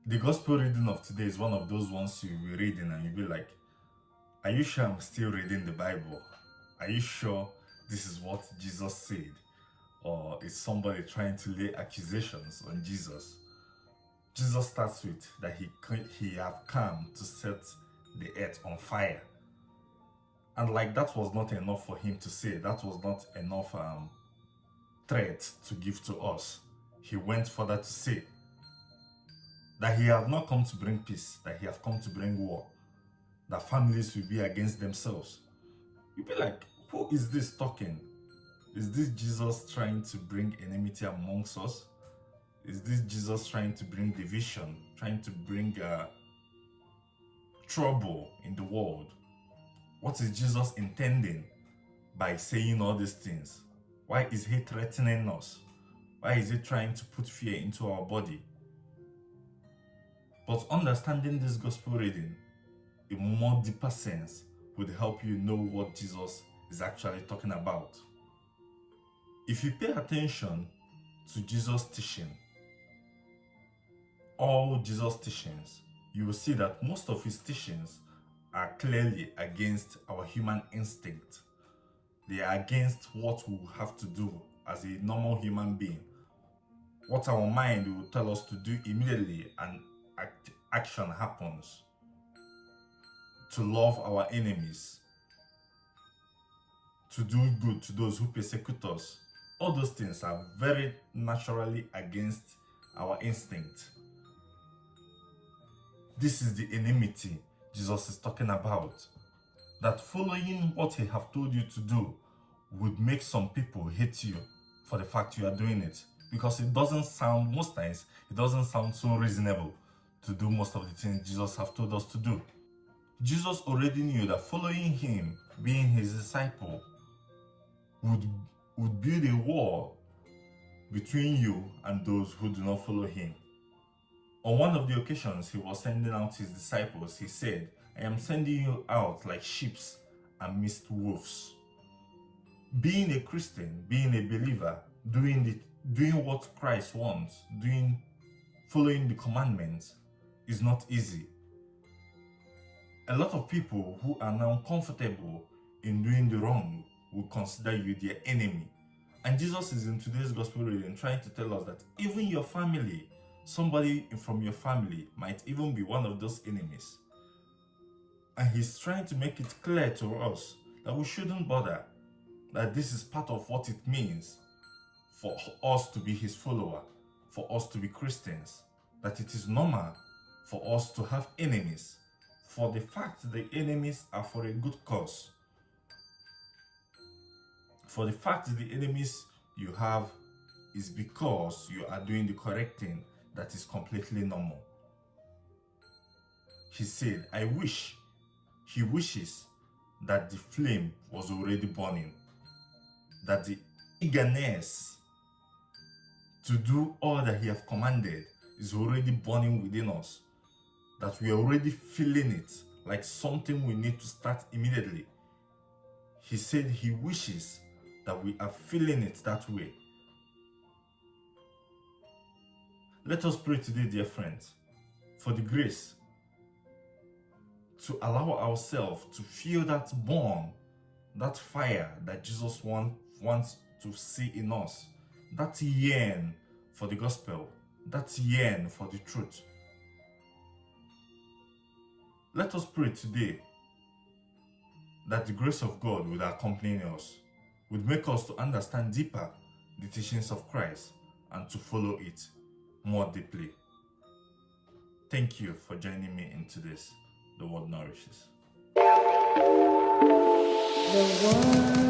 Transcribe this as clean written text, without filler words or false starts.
The gospel reading of today is one of those ones you'll be reading and you'll be like, are you sure I'm still reading the Bible? Are you sure this is what Jesus said? Or is somebody trying to lay accusations on Jesus? Jesus starts with that he have come to set the earth on fire. And like that was not enough for him to say, that was not enough threat to give to us. He went further to say that he have not come to bring peace, that he have come to bring war, that families will be against themselves. You'll be like, who is this talking? Is this Jesus trying to bring enmity amongst us? Is this Jesus trying to bring division, trying to bring trouble in the world? What is Jesus intending by saying all these things? Why is he threatening us? Why is he trying to put fear into our body? But understanding this gospel reading in more deeper sense would help you know what Jesus is actually talking about. If you pay attention to Jesus' teaching, all Jesus' teachings, you will see that most of his teachings are clearly against our human instinct. They are against what we have to do as a normal human being. What our mind will tell us to do immediately and action happens. To love our enemies, to do good to those who persecute us. All those things are very naturally against our instinct. This is the enmity Jesus is talking about. That following what he have told you to do would make some people hate you for the fact you are doing it. Because it doesn't sound, most times, it doesn't sound so reasonable to do most of the things Jesus have told us to do. Jesus already knew that following him, being his disciple, would build a wall between you and those who do not follow him. On one of the occasions he was sending out his disciples, he said, I am sending you out like sheep amidst wolves. Being a Christian, being a believer, doing what Christ wants, following the commandments is not easy. A lot of people who are now comfortable in doing the wrong will consider you their enemy. And Jesus is in today's gospel reading trying to tell us that even your family, somebody from your family might even be one of those enemies. And he's trying to make it clear to us that we shouldn't bother, that this is part of what it means for us to be his follower, for us to be Christians, that it is normal for us to have enemies, for the fact the enemies are for a good cause. For the fact the enemies you have is because you are doing the correct thing, that is completely normal. He said, he wishes that the flame was already burning, that the eagerness to do all that he has commanded is already burning within us, that we are already feeling it like something we need to start immediately. He said he wishes that we are feeling it that way. Let us pray today, dear friends, for the grace to allow ourselves to feel that burn, that fire that Jesus wants to see in us, that yearn for the gospel, that yearn for the truth. Let us pray today that the grace of God would accompany us, would make us to understand deeper the teachings of Christ and to follow it more deeply. Thank you for joining me into this. The Word Nourishes. The Word